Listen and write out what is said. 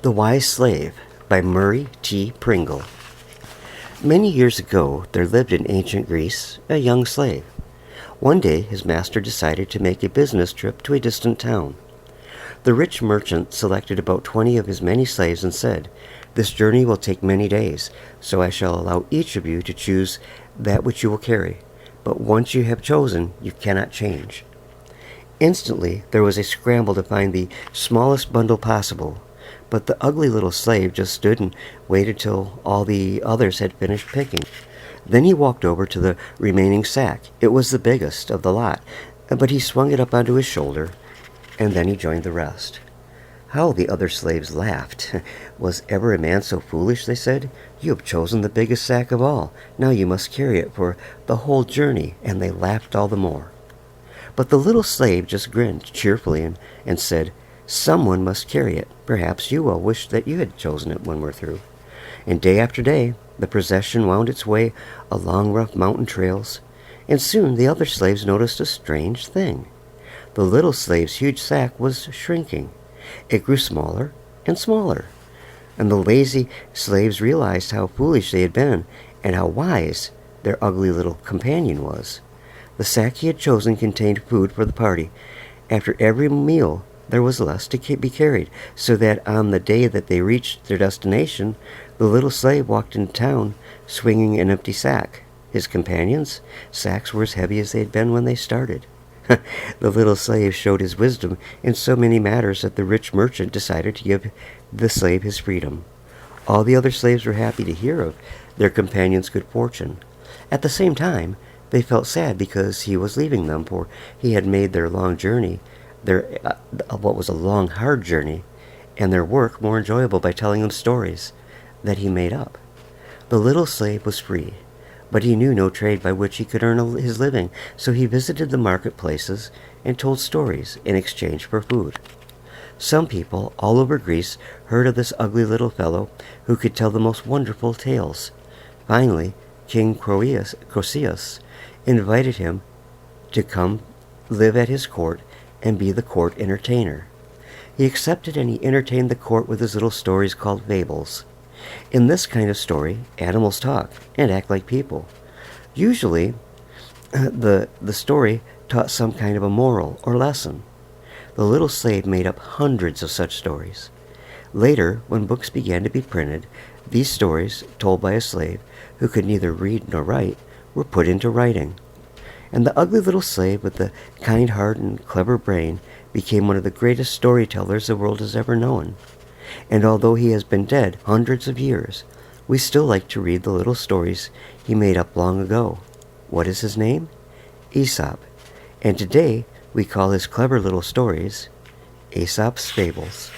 The Wise Slave by Murray T. Pringle. Many years ago, there lived in ancient Greece a young slave. One day, his master decided to make a business trip to a distant town. The rich merchant selected about 20 of his many slaves and said, "This journey will take many days, so I shall allow each of you to choose that which you will carry. But once you have chosen, you cannot change." Instantly, there was a scramble to find the smallest bundle possible. But the ugly little slave just stood and waited till all the others had finished picking. Then he walked over to the remaining sack. It was the biggest of the lot, but he swung it up onto his shoulder, and then he joined the rest. How the other slaves laughed. "Was ever a man so foolish?" they said. "You have chosen the biggest sack of all. Now you must carry it for the whole journey," and they laughed all the more. But the little slave just grinned cheerfully and said, "Someone must carry it. Perhaps you will wish that you had chosen it when we're through." And day after day, the procession wound its way along rough mountain trails, and soon the other slaves noticed a strange thing. The little slave's huge sack was shrinking. It grew smaller and smaller, and the lazy slaves realized how foolish they had been and how wise their ugly little companion was. The sack he had chosen contained food for the party. After every meal, there was less to be carried, so that on the day that they reached their destination, the little slave walked into town swinging an empty sack. His companions' sacks were as heavy as they had been when they started. The little slave showed his wisdom in so many matters that the rich merchant decided to give the slave his freedom. All the other slaves were happy to hear of their companion's good fortune. At the same time, they felt sad because he was leaving them, for he had made their long journey what was a long, hard journey, and their work more enjoyable by telling them stories that he made up. The little slave was free, but he knew no trade by which he could earn his living, so he visited the marketplaces and told stories in exchange for food. Some people all over Greece heard of this ugly little fellow who could tell the most wonderful tales. Finally, King Croesus invited him to come live at his court and be the court entertainer. He accepted, and he entertained the court with his little stories called Fables. In this kind of story, animals talk and act like people. Usually, the story taught some kind of a moral or lesson. The little slave made up hundreds of such stories. Later, when books began to be printed, these stories, told by a slave who could neither read nor write, were put into writing. And the ugly little slave with the kind heart and clever brain became one of the greatest storytellers the world has ever known. And although he has been dead hundreds of years, we still like to read the little stories he made up long ago. What is his name? Aesop. And today we call his clever little stories Aesop's Fables.